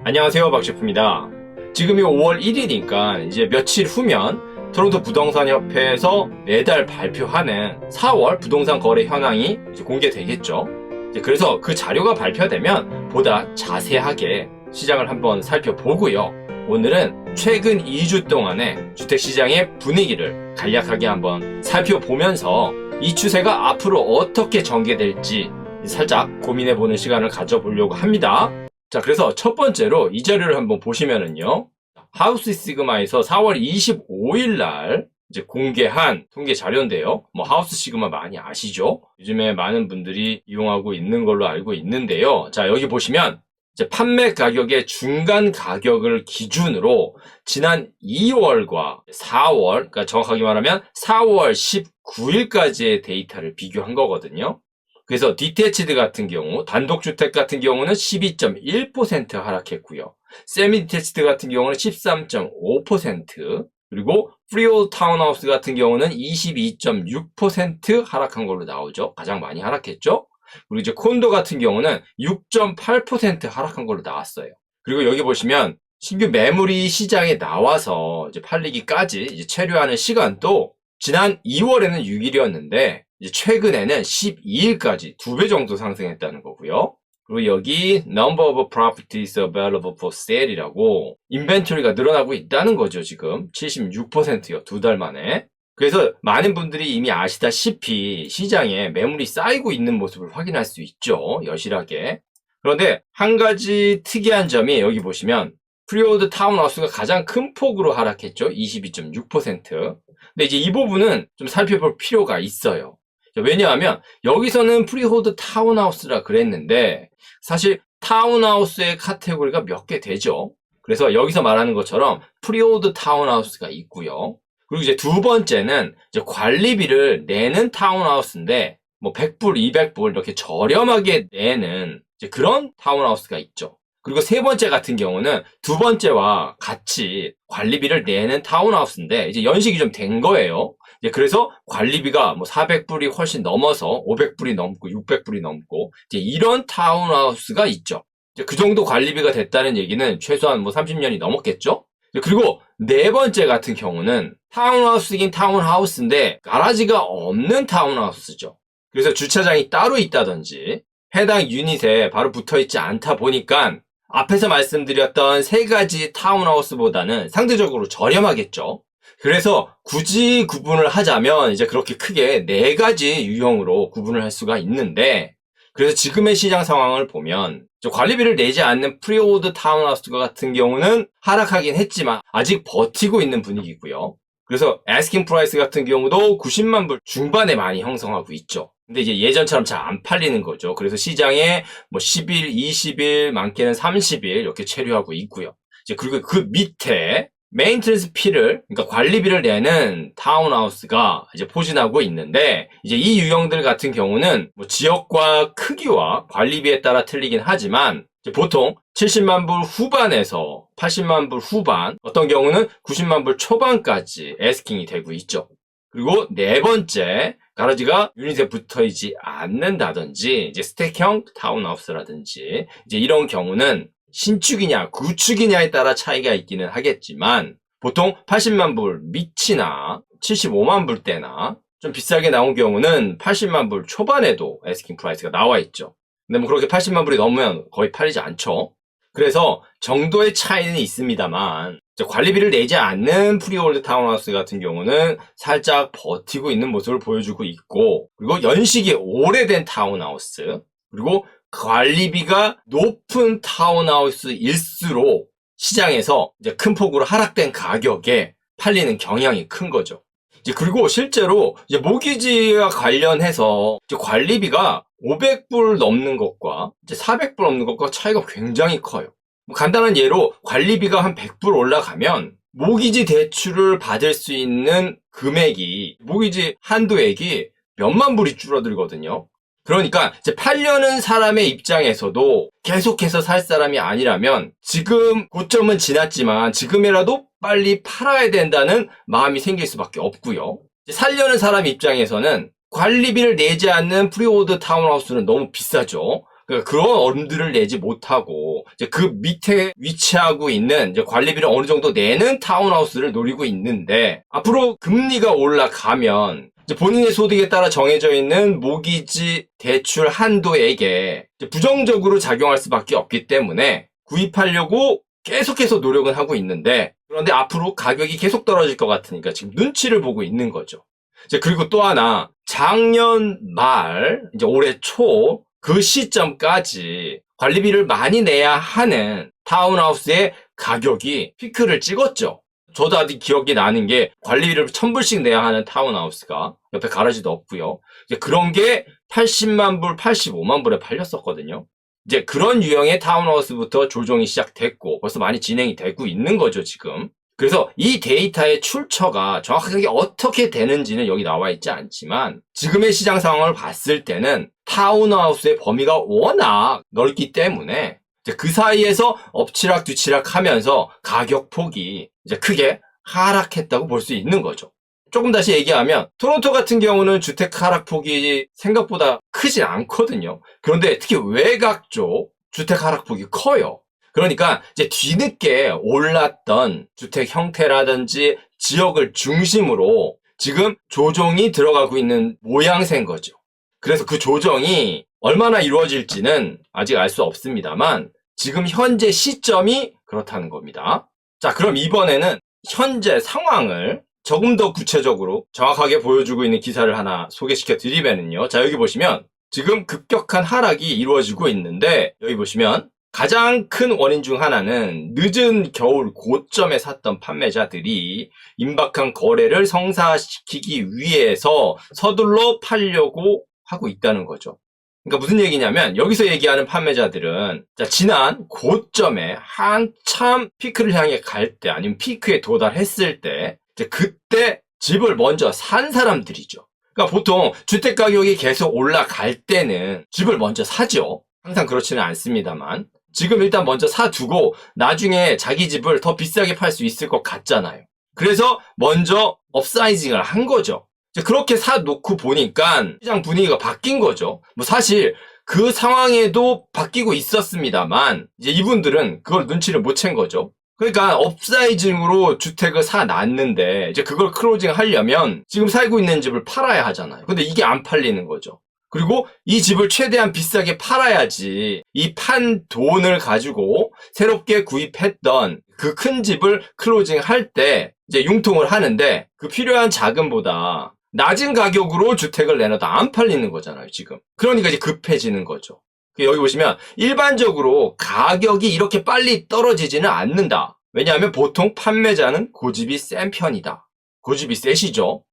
안녕하세요, 박셰프입니다. 지금이 5월 1일이니까 이제 며칠 후면 토론토 부동산협회에서 매달 발표하는 4월 부동산 거래 현황이 이제 공개되겠죠. 그래서 그 자료가 발표되면 보다 자세하게 시장을 한번 살펴보고요. 오늘은 최근 2주 동안의 주택시장의 분위기를 간략하게 한번 살펴보면서 이 추세가 앞으로 어떻게 전개될지 살짝 고민해보는 시간을 가져보려고 합니다. 자, 그래서 첫 번째로 이 자료를 한번 보시면은요. 하우스 시그마에서 4월 25일 날 이제 공개한 통계 자료인데요. 하우스 시그마 많이 아시죠? 요즘에 많은 분들이 이용하고 있는 걸로 알고 있는데요. 자, 여기 보시면 이제 판매 가격의 중간 가격을 기준으로 지난 2월과 4월, 그러니까 정확하게 말하면 4월 19일까지의 데이터를 비교한 거거든요. 그래서 디태치드 같은 경우, 단독주택 같은 경우는 12.1% 하락했고요. 세미 디태치드 같은 경우는 13.5%, 그리고 프리홀드 타운하우스 같은 경우는 22.6% 하락한 걸로 나오죠. 가장 많이 하락했죠. 그리고 이제 콘도 같은 경우는 6.8% 하락한 걸로 나왔어요. 그리고 여기 보시면 신규 매물이 시장에 나와서 이제 팔리기까지 이제 체류하는 시간도 지난 2월에는 6일이었는데 이제 최근에는 12일까지 2배 정도 상승했다는 거고요. 그리고 여기 number of properties available for sale이라고 인벤토리가 늘어나고 있다는 거죠. 지금 76%요. 2달 만에. 그래서 많은 분들이 이미 아시다시피 시장에 매물이 쌓이고 있는 모습을 확인할 수 있죠. 여실하게. 그런데 한 가지 특이한 점이 여기 보시면 프리홀드 타운하우스가 가장 큰 폭으로 하락했죠. 22.6%. 근데 이제 이 부분은 좀 살펴볼 필요가 있어요. 왜냐하면 여기서는 프리홀드 타운하우스라 그랬는데 사실 타운하우스의 카테고리가 몇 개 되죠. 그래서 여기서 말하는 것처럼 프리홀드 타운하우스가 있고요. 그리고 이제 두 번째는 이제 관리비를 내는 타운하우스인데 100불, 200불 이렇게 저렴하게 내는 이제 그런 타운하우스가 있죠. 그리고 세 번째 같은 경우는 두 번째와 같이 관리비를 내는 타운하우스인데 이제 연식이 좀 된 거예요. 그래서 관리비가 400불이 훨씬 넘어서 500불이 넘고 600불이 넘고 이제 이런 타운하우스가 있죠. 그 정도 관리비가 됐다는 얘기는 최소한 30년이 넘었겠죠. 그리고 네 번째 같은 경우는 타운하우스긴 타운하우스인데 가라지가 없는 타운하우스죠. 그래서 주차장이 따로 있다든지 해당 유닛에 바로 붙어있지 않다 보니까 앞에서 말씀드렸던 세 가지 타운하우스보다는 상대적으로 저렴하겠죠. 그래서 굳이 구분을 하자면 이제 그렇게 크게 네 가지 유형으로 구분을 할 수가 있는데 그래서 지금의 시장 상황을 보면 관리비를 내지 않는 프리홀드 타운하우스 같은 경우는 하락하긴 했지만 아직 버티고 있는 분위기고요. 그래서 애스킹 프라이스 같은 경우도 90만 불 중반에 많이 형성하고 있죠. 근데 이제 예전처럼 잘 안 팔리는 거죠. 그래서 시장에 10일, 20일, 많게는 30일 이렇게 체류하고 있고요. 이제 그리고 그 밑에 메인트넌스 피를, 그러니까 관리비를 내는 타운하우스가 이제 포진하고 있는데, 이제 이 유형들 같은 경우는 지역과 크기와 관리비에 따라 틀리긴 하지만, 보통 70만 불 후반에서 80만 불 후반, 어떤 경우는 90만 불 초반까지 애스킹이 되고 있죠. 그리고 네 번째, 가라지가 유닛에 붙어있지 않는다든지, 이제 스택형 타운하우스라든지, 이제 이런 경우는 신축이냐 구축이냐에 따라 차이가 있기는 하겠지만 보통 80만 불 밑이나 75만 불대나 좀 비싸게 나온 경우는 80만 불 초반에도 애스킹 프라이스가 나와 있죠. 근데 그렇게 80만 불이 넘으면 거의 팔리지 않죠. 그래서 정도의 차이는 있습니다만 관리비를 내지 않는 프리홀드 타운하우스 같은 경우는 살짝 버티고 있는 모습을 보여주고 있고, 그리고 연식이 오래된 타운하우스, 그리고 관리비가 높은 타운하우스일수록 시장에서 이제 큰 폭으로 하락된 가격에 팔리는 경향이 큰 거죠. 그리고 실제로 이제 모기지와 관련해서 이제 관리비가 500불 넘는 것과 이제 400불 넘는 것과 차이가 굉장히 커요. 간단한 예로 관리비가 한 100불 올라가면 모기지 대출을 받을 수 있는 금액이, 모기지 한도액이 몇만 불이 줄어들거든요. 그러니까 이제 팔려는 사람의 입장에서도 계속해서 살 사람이 아니라면 지금 고점은 지났지만 지금이라도 빨리 팔아야 된다는 마음이 생길 수밖에 없고요. 살려는 사람 입장에서는 관리비를 내지 않는 프리홀드 타운하우스는 너무 비싸죠. 그러니까 그런 얼음들을 내지 못하고 이제 그 밑에 위치하고 있는 이제 관리비를 어느 정도 내는 타운하우스를 노리고 있는데, 앞으로 금리가 올라가면 이제 본인의 소득에 따라 정해져 있는 모기지 대출 한도액에 이제 부정적으로 작용할 수밖에 없기 때문에 구입하려고 계속해서 노력은 하고 있는데, 그런데 앞으로 가격이 계속 떨어질 것 같으니까 지금 눈치를 보고 있는 거죠. 이제 그리고 또 하나, 작년 말 이제 올해 초 그 시점까지 관리비를 많이 내야 하는 타운하우스의 가격이 피크를 찍었죠. 저도 아직 기억이 나는 게, 관리비를 1,000불씩 내야 하는 타운하우스가 옆에 가라지도 없고요. 이제 그런 게 80만 불, 85만 불에 팔렸었거든요. 이제 그런 유형의 타운하우스부터 조정이 시작됐고 벌써 많이 진행이 되고 있는 거죠, 지금. 그래서 이 데이터의 출처가 정확하게 어떻게 되는지는 여기 나와 있지 않지만, 지금의 시장 상황을 봤을 때는 타운하우스의 범위가 워낙 넓기 때문에 이제 그 사이에서 엎치락 뒤치락 하면서 가격 폭이 이제 크게 하락했다고 볼 수 있는 거죠. 조금 다시 얘기하면, 토론토 같은 경우는 주택 하락폭이 생각보다 크진 않거든요. 그런데 특히 외곽 쪽 주택 하락폭이 커요. 그러니까 이제 뒤늦게 올랐던 주택 형태라든지 지역을 중심으로 지금 조정이 들어가고 있는 모양새인 거죠. 그래서 그 조정이 얼마나 이루어질지는 아직 알 수 없습니다만, 지금 현재 시점이 그렇다는 겁니다. 자, 그럼 이번에는 현재 상황을 조금 더 구체적으로 정확하게 보여주고 있는 기사를 하나 소개시켜 드리면요. 자, 여기 보시면 지금 급격한 하락이 이루어지고 있는데, 여기 보시면 가장 큰 원인 중 하나는 늦은 겨울 고점에 샀던 판매자들이 임박한 거래를 성사시키기 위해서 서둘러 팔려고 하고 있다는 거죠. 그러니까 무슨 얘기냐면, 여기서 얘기하는 판매자들은 지난 고점에 한참 피크를 향해 갈 때, 아니면 피크에 도달했을 때 그때 집을 먼저 산 사람들이죠. 그러니까 보통 주택 가격이 계속 올라갈 때는 집을 먼저 사죠. 항상 그렇지는 않습니다만, 지금 일단 먼저 사두고 나중에 자기 집을 더 비싸게 팔 수 있을 것 같잖아요. 그래서 먼저 업사이징을 한 거죠. 그렇게 사놓고 보니까 시장 분위기가 바뀐 거죠. 뭐 사실 그 상황에도 바뀌고 있었습니다만, 이제 이분들은 그걸 눈치를 못 챈 거죠. 그러니까 업사이징으로 주택을 사놨는데 이제 그걸 클로징 하려면 지금 살고 있는 집을 팔아야 하잖아요. 근데 이게 안 팔리는 거죠. 그리고 이 집을 최대한 비싸게 팔아야지 이 판 돈을 가지고 새롭게 구입했던 그 큰 집을 클로징 할 때 이제 융통을 하는데, 그 필요한 자금보다 낮은 가격으로 주택을 내놔도 안 팔리는 거잖아요, 지금. 그러니까 이제 급해지는 거죠. 여기 보시면 일반적으로 가격이 이렇게 빨리 떨어지지는 않는다. 왜냐하면 보통 판매자는 고집이 센 편이다. 고집이 세시죠.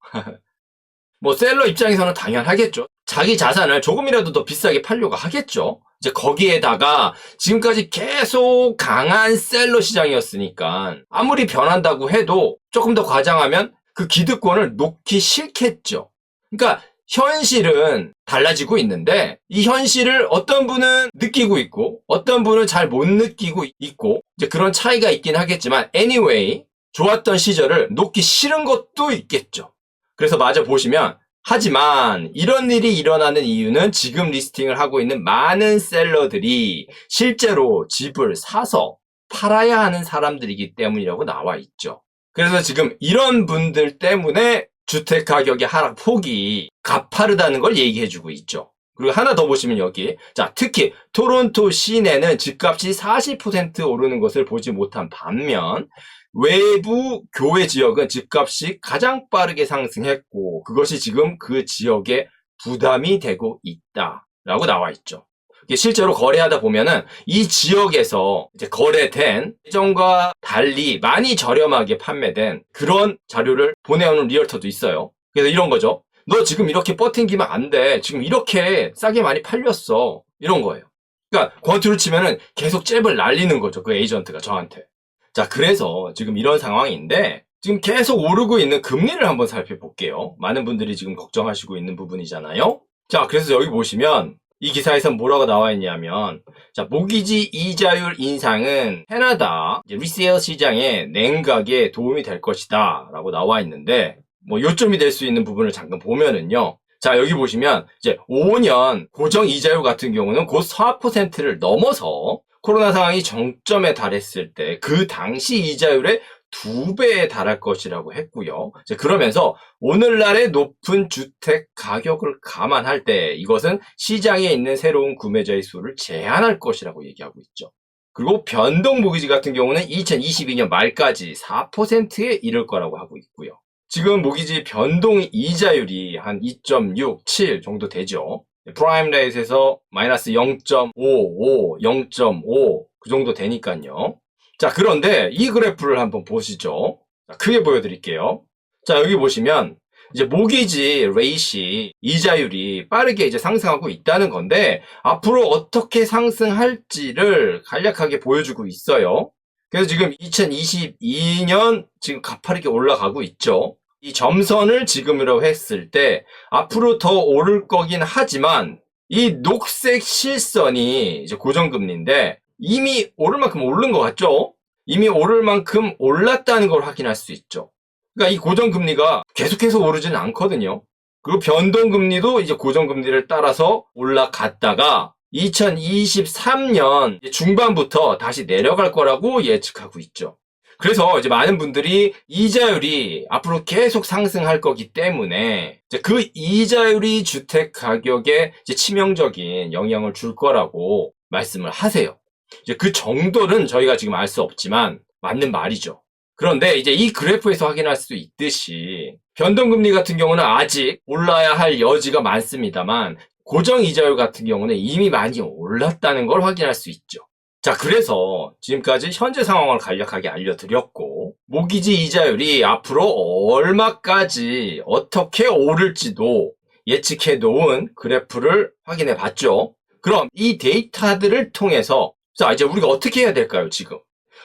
뭐 셀러 입장에서는 당연하겠죠. 자기 자산을 조금이라도 더 비싸게 팔려고 하겠죠. 이제 거기에다가 지금까지 계속 강한 셀러 시장이었으니까 아무리 변한다고 해도 조금 더 과장하면 그 기득권을 놓기 싫겠죠. 그러니까 현실은 달라지고 있는데, 이 현실을 어떤 분은 느끼고 있고 어떤 분은 잘 못 느끼고 있고, 이제 그런 차이가 있긴 하겠지만, anyway 좋았던 시절을 놓기 싫은 것도 있겠죠. 그래서 마저 보시면, 하지만 이런 일이 일어나는 이유는 지금 리스팅을 하고 있는 많은 셀러들이 실제로 집을 사서 팔아야 하는 사람들이기 때문이라고 나와 있죠. 그래서 지금 이런 분들 때문에 주택 가격의 하락폭이 가파르다는 걸 얘기해주고 있죠. 그리고 하나 더 보시면 여기, 자, 특히 토론토 시내는 집값이 40% 오르는 것을 보지 못한 반면 외부 교외 지역은 집값이 가장 빠르게 상승했고, 그것이 지금 그 지역에 부담이 되고 있다라고 나와 있죠. 실제로 거래하다 보면은 이 지역에서 이제 거래된 예전과 달리 많이 저렴하게 판매된 그런 자료를 보내오는 리얼터도 있어요. 그래서 이런 거죠. 너 지금 이렇게 버팅기면 안 돼. 지금 이렇게 싸게 많이 팔렸어. 이런 거예요. 그러니까 권투를 치면은 계속 잽을 날리는 거죠. 그 에이전트가 저한테. 자, 그래서 지금 이런 상황인데, 지금 계속 오르고 있는 금리를 한번 살펴볼게요. 많은 분들이 지금 걱정하시고 있는 부분이잖아요. 자, 그래서 여기 보시면 이 기사에서 뭐라고 나와 있냐면, 자, 모기지 이자율 인상은 캐나다 리세일 시장의 냉각에 도움이 될 것이다 라고 나와 있는데, 뭐 요점이 될 수 있는 부분을 잠깐 보면은요, 자, 여기 보시면 이제 5년 고정 이자율 같은 경우는 곧 4%를 넘어서 코로나 상황이 정점에 달했을 때 그 당시 이자율의 2배에 달할 것이라고 했고요. 그러면서 오늘날의 높은 주택 가격을 감안할 때 이것은 시장에 있는 새로운 구매자의 수를 제한할 것이라고 얘기하고 있죠. 그리고 변동 모기지 같은 경우는 2022년 말까지 4%에 이를 거라고 하고 있고요. 지금 모기지 변동 이자율이 한 2.67 정도 되죠. 프라임 레이트에서 마이너스 0.55, 0.5 그 정도 되니까요. 자, 그런데 이 그래프를 한번 보시죠. 자, 크게 보여드릴게요. 자, 여기 보시면 이제 모기지 레이시 이자율이 빠르게 이제 상승하고 있다는 건데 앞으로 어떻게 상승할지를 간략하게 보여주고 있어요. 그래서 지금 2022년 지금 가파르게 올라가고 있죠. 이 점선을 지금으로 했을 때 앞으로 더 오를 거긴 하지만 이 녹색 실선이 이제 고정금리인데 이미 오를 만큼 오른 것 같죠? 이미 오를 만큼 올랐다는 걸 확인할 수 있죠. 그러니까 이 고정금리가 계속해서 오르지는 않거든요. 그리고 변동금리도 이제 고정금리를 따라서 올라갔다가 2023년 중반부터 다시 내려갈 거라고 예측하고 있죠. 그래서 이제 많은 분들이 이자율이 앞으로 계속 상승할 거기 때문에 이제 그 이자율이 주택 가격에 이제 치명적인 영향을 줄 거라고 말씀을 하세요. 이제 그 정도는 저희가 지금 알 수 없지만 맞는 말이죠. 그런데 이제 이 그래프에서 확인할 수 있듯이 변동금리 같은 경우는 아직 올라야 할 여지가 많습니다만 고정이자율 같은 경우는 이미 많이 올랐다는 걸 확인할 수 있죠. 자, 그래서 지금까지 현재 상황을 간략하게 알려드렸고 모기지 이자율이 앞으로 얼마까지 어떻게 오를지도 예측해 놓은 그래프를 확인해 봤죠. 그럼 이 데이터들을 통해서 자, 이제 우리가 어떻게 해야 될까요, 지금?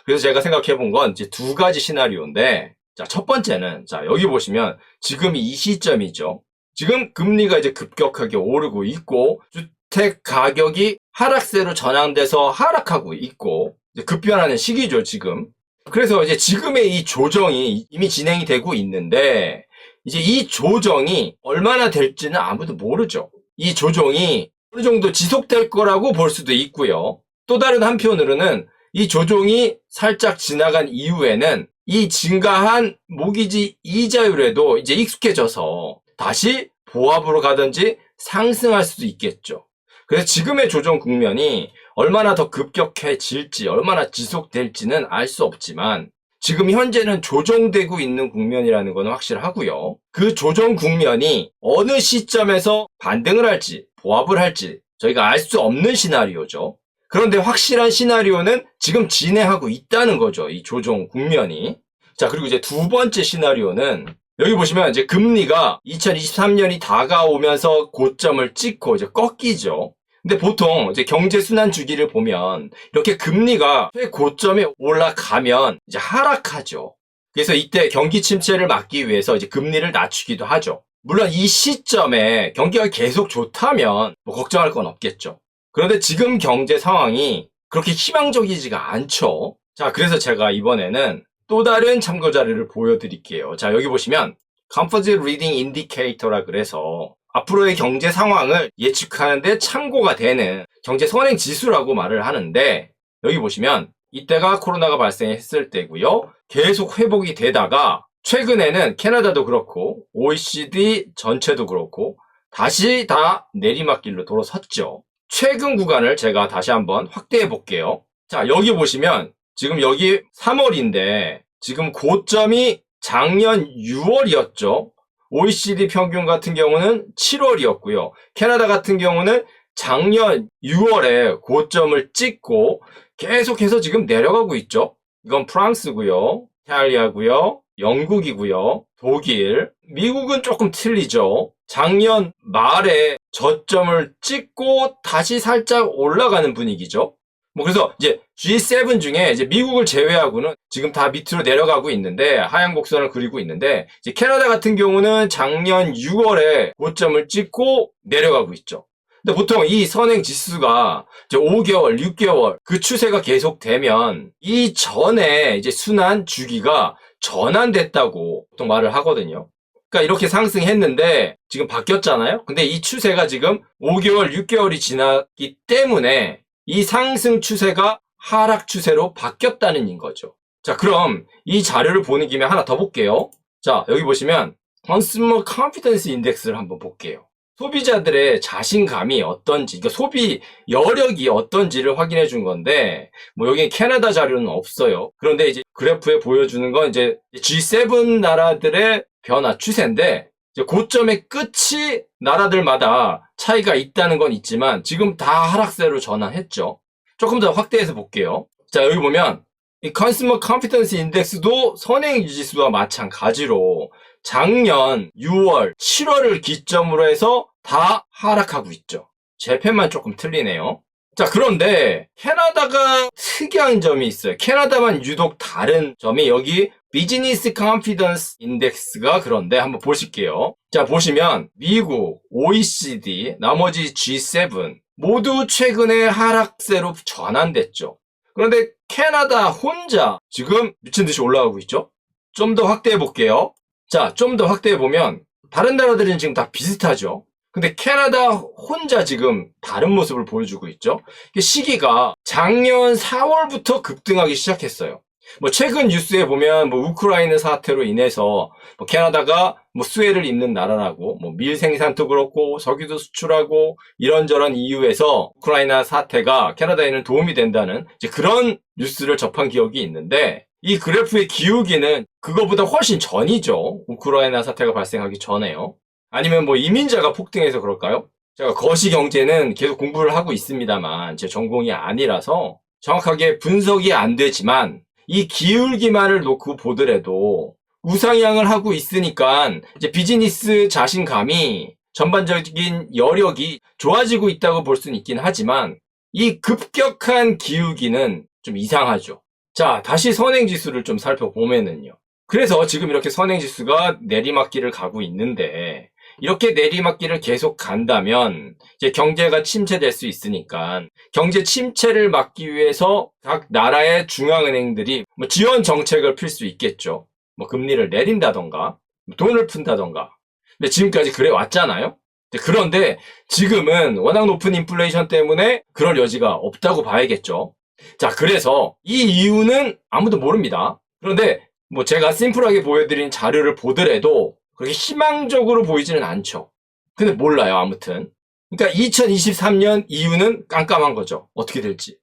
그래서 제가 생각해 본 건 이제 두 가지 시나리오인데 자, 첫 번째는 자, 여기 보시면 지금이 이 시점이죠. 지금 금리가 이제 급격하게 오르고 있고 주택 가격이 하락세로 전환돼서 하락하고 있고 급변하는 시기죠, 지금. 그래서 이제 지금의 이 조정이 이미 진행이 되고 있는데 이제 이 조정이 얼마나 될지는 아무도 모르죠. 이 조정이 어느 정도 지속될 거라고 볼 수도 있고요. 또 다른 한편으로는 이 조정이 살짝 지나간 이후에는 이 증가한 모기지 이자율에도 이제 익숙해져서 다시 보합으로 가든지 상승할 수도 있겠죠. 그래서 지금의 조정 국면이 얼마나 더 급격해질지, 얼마나 지속될지는 알 수 없지만 지금 현재는 조정되고 있는 국면이라는 건 확실하고요. 그 조정 국면이 어느 시점에서 반등을 할지, 보합을 할지 저희가 알 수 없는 시나리오죠. 그런데 확실한 시나리오는 지금 진행하고 있다는 거죠. 이 조정 국면이. 자, 그리고 이제 두 번째 시나리오는 여기 보시면 이제 금리가 2023년이 다가오면서 고점을 찍고 이제 꺾이죠. 근데 보통 이제 경제 순환 주기를 보면 이렇게 금리가 최고점에 올라가면 이제 하락하죠. 그래서 이때 경기 침체를 막기 위해서 이제 금리를 낮추기도 하죠. 물론 이 시점에 경기가 계속 좋다면 뭐 걱정할 건 없겠죠. 그런데 지금 경제 상황이 그렇게 희망적이지가 않죠. 자, 그래서 제가 이번에는 또 다른 참고 자료를 보여드릴게요. 자, 여기 보시면 Composite Reading Indicator라 그래서 앞으로의 경제 상황을 예측하는데 참고가 되는 경제 선행 지수라고 말을 하는데 여기 보시면 이때가 코로나가 발생했을 때고요. 계속 회복이 되다가 최근에는 캐나다도 그렇고 OECD 전체도 그렇고 다시 다 내리막길로 돌아섰죠. 최근 구간을 제가 다시 한번 확대해 볼게요. 자, 여기 보시면 지금 여기 3월인데 지금 고점이 작년 6월이었죠. OECD 평균 같은 경우는 7월이었고요. 캐나다 같은 경우는 작년 6월에 고점을 찍고 계속해서 지금 내려가고 있죠. 이건 프랑스고요. 이탈리아고요. 영국이고요. 독일. 미국은 조금 틀리죠. 작년 말에 저점을 찍고 다시 살짝 올라가는 분위기죠. 뭐 그래서 이제 G7 중에 이제 미국을 제외하고는 지금 다 밑으로 내려가고 있는데 하향 곡선을 그리고 있는데 이제 캐나다 같은 경우는 작년 6월에 고점을 찍고 내려가고 있죠. 근데 보통 이 선행 지수가 이제 5개월, 6개월 그 추세가 계속되면 이 전에 이제 순환 주기가 전환됐다고 보통 말을 하거든요. 그러니까 이렇게 상승했는데 지금 바뀌었잖아요. 근데 이 추세가 지금 5개월, 6개월이 지났기 때문에 이 상승 추세가 하락 추세로 바뀌었다는 거죠. 자, 그럼 이 자료를 보는 김에 하나 더 볼게요. 자, 여기 보시면 Consumer Confidence Index를 한번 볼게요. 소비자들의 자신감이 어떤지, 그러니까 소비 여력이 어떤지를 확인해 준 건데, 뭐 여기 캐나다 자료는 없어요. 그런데 이제 그래프에 보여주는 건 이제 G7 나라들의 변화 추세인데, 이제 고점의 끝이 나라들마다 차이가 있다는 건 있지만, 지금 다 하락세로 전환했죠. 조금 더 확대해서 볼게요. 자, 여기 보면, 이 Consumer Confidence Index도 선행지수와 마찬가지로 작년 6월, 7월을 기점으로 해서 다 하락하고 있죠. 제 펜만 조금 틀리네요. 자, 그런데 캐나다가 특이한 점이 있어요. 캐나다만 유독 다른 점이 여기 비즈니스 컨피던스 인덱스가 그런데 한번 보실게요. 자, 보시면 미국, OECD, 나머지 G7 모두 최근에 하락세로 전환됐죠. 그런데 캐나다 혼자 지금 미친 듯이 올라가고 있죠. 좀 더 확대해 볼게요. 자, 좀 더 확대해 보면 다른 나라들은 지금 다 비슷하죠. 근데 캐나다 혼자 지금 다른 모습을 보여주고 있죠. 시기가 작년 4월부터 급등하기 시작했어요. 뭐 최근 뉴스에 보면 뭐 우크라이나 사태로 인해서 뭐 캐나다가 뭐 수혜를 입는 나라라고 뭐 밀 생산도 그렇고 석유도 수출하고 이런저런 이유에서 우크라이나 사태가 캐나다에는 도움이 된다는 이제 그런 뉴스를 접한 기억이 있는데 이 그래프의 기울기는 그거보다 훨씬 전이죠. 우크라이나 사태가 발생하기 전에요. 아니면 뭐 이민자가 폭등해서 그럴까요? 제가 거시경제는 계속 공부를 하고 있습니다만 제 전공이 아니라서 정확하게 분석이 안 되지만 이 기울기만을 놓고 보더라도 우상향을 하고 있으니까 이제 비즈니스 자신감이 전반적인 여력이 좋아지고 있다고 볼 수는 있긴 하지만 이 급격한 기울기는 좀 이상하죠. 자, 다시 선행지수를 좀 살펴보면은요. 그래서 지금 이렇게 선행지수가 내리막길을 가고 있는데 이렇게 내리막길을 계속 간다면 이제 경제가 침체될 수 있으니까 경제 침체를 막기 위해서 각 나라의 중앙은행들이 뭐 지원 정책을 필 수 있겠죠. 뭐 금리를 내린다던가 돈을 푼다던가. 근데 지금까지 그래 왔잖아요. 그런데 지금은 워낙 높은 인플레이션 때문에 그럴 여지가 없다고 봐야겠죠. 자, 그래서 이 이유는 아무도 모릅니다. 그런데 뭐 제가 심플하게 보여드린 자료를 보더라도 그렇게 희망적으로 보이지는 않죠. 근데 몰라요, 아무튼. 그러니까 2023년 이유는 깜깜한 거죠. 어떻게 될지.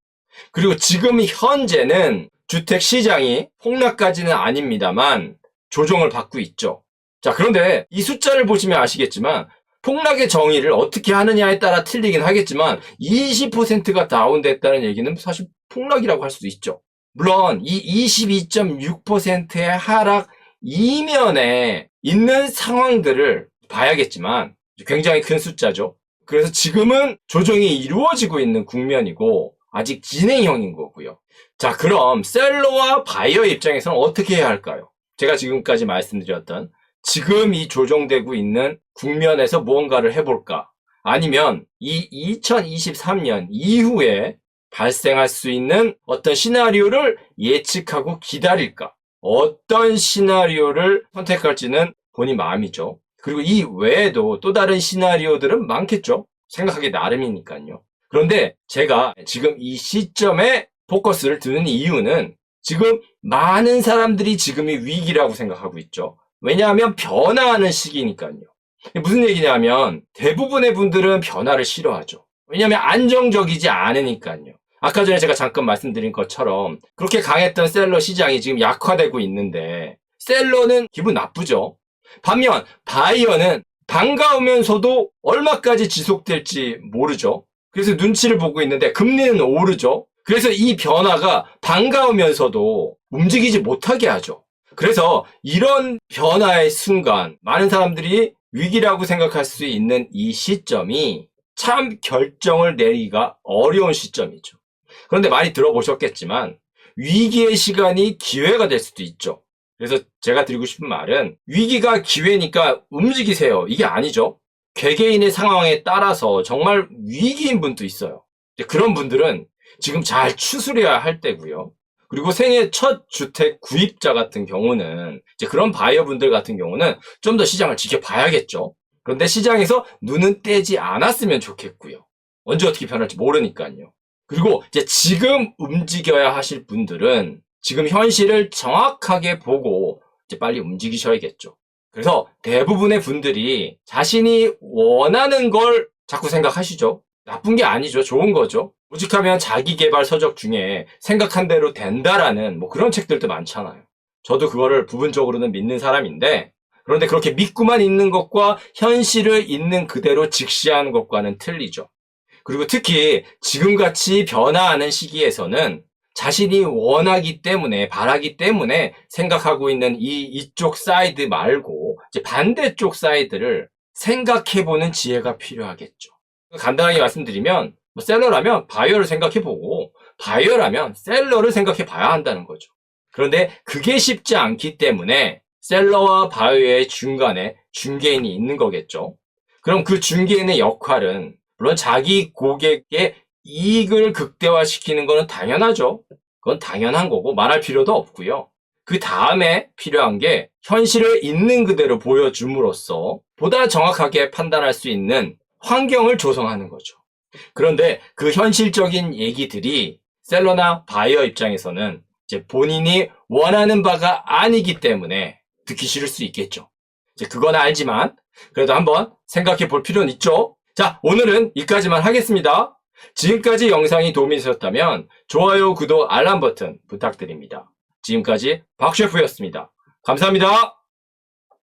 그리고 지금 현재는 주택 시장이 폭락까지는 아닙니다만 조정을 받고 있죠. 자, 그런데 이 숫자를 보시면 아시겠지만 폭락의 정의를 어떻게 하느냐에 따라 틀리긴 하겠지만 20%가 다운됐다는 얘기는 사실 폭락이라고 할 수도 있죠. 물론 이 22.6%의 하락 이면에 있는 상황들을 봐야겠지만 굉장히 큰 숫자죠. 그래서 지금은 조정이 이루어지고 있는 국면이고 아직 진행형인 거고요. 자, 그럼 셀러와 바이어 입장에서는 어떻게 해야 할까요? 제가 지금까지 말씀드렸던 지금 이 조정되고 있는 국면에서 무언가를 해볼까? 아니면 이 2023년 이후에 발생할 수 있는 어떤 시나리오를 예측하고 기다릴까? 어떤 시나리오를 선택할지는 본인 마음이죠. 그리고 이 외에도 또 다른 시나리오들은 많겠죠. 생각하기 나름이니까요. 그런데 제가 지금 이 시점에 포커스를 두는 이유는 지금 많은 사람들이 지금이 위기라고 생각하고 있죠. 왜냐하면 변화하는 시기니까요. 무슨 얘기냐면 대부분의 분들은 변화를 싫어하죠. 왜냐하면 안정적이지 않으니까요. 아까 전에 제가 잠깐 말씀드린 것처럼 그렇게 강했던 셀러 시장이 지금 약화되고 있는데 셀러는 기분 나쁘죠. 반면 바이어는 반가우면서도 얼마까지 지속될지 모르죠. 그래서 눈치를 보고 있는데 금리는 오르죠. 그래서 이 변화가 반가우면서도 움직이지 못하게 하죠. 그래서 이런 변화의 순간 많은 사람들이 위기라고 생각할 수 있는 이 시점이 참 결정을 내리기가 어려운 시점이죠. 그런데 많이 들어보셨겠지만 위기의 시간이 기회가 될 수도 있죠. 그래서 제가 드리고 싶은 말은 위기가 기회니까 움직이세요. 이게 아니죠. 개개인의 상황에 따라서 정말 위기인 분도 있어요. 그런 분들은 지금 잘 추스려야 할 때고요. 그리고 생애 첫 주택 구입자 같은 경우는 이제 그런 바이어분들 같은 경우는 좀 더 시장을 지켜봐야겠죠. 그런데 시장에서 눈은 떼지 않았으면 좋겠고요. 언제 어떻게 변할지 모르니까요. 그리고 이제 지금 움직여야 하실 분들은 지금 현실을 정확하게 보고 이제 빨리 움직이셔야겠죠. 그래서 대부분의 분들이 자신이 원하는 걸 자꾸 생각하시죠. 나쁜 게 아니죠. 좋은 거죠. 오직하면 자기계발 서적 중에 생각한 대로 된다라는 뭐 그런 책들도 많잖아요. 저도 그거를 부분적으로는 믿는 사람인데, 그런데 그렇게 믿고만 있는 것과 현실을 있는 그대로 직시하는 것과는 틀리죠. 그리고 특히 지금같이 변화하는 시기에서는 자신이 원하기 때문에, 바라기 때문에 생각하고 있는 이쪽 사이드 말고 이제 반대쪽 사이드를 생각해보는 지혜가 필요하겠죠. 간단하게 말씀드리면 셀러라면 바이어를 생각해보고 바이어라면 셀러를 생각해봐야 한다는 거죠. 그런데 그게 쉽지 않기 때문에 셀러와 바이어의 중간에 중개인이 있는 거겠죠. 그럼 그 중개인의 역할은 물론 자기 고객의 이익을 극대화시키는 거는 당연하죠. 그건 당연한 거고 말할 필요도 없고요. 그 다음에 필요한 게 현실을 있는 그대로 보여줌으로써 보다 정확하게 판단할 수 있는 환경을 조성하는 거죠. 그런데 그 현실적인 얘기들이 셀러나 바이어 입장에서는 이제 본인이 원하는 바가 아니기 때문에 듣기 싫을 수 있겠죠. 이제 그건 알지만 그래도 한번 생각해 볼 필요는 있죠. 자, 오늘은 여기까지만 하겠습니다. 지금까지 영상이 도움이 되셨다면 좋아요, 구독, 알람 버튼 부탁드립니다. 지금까지 박셰프였습니다. 감사합니다.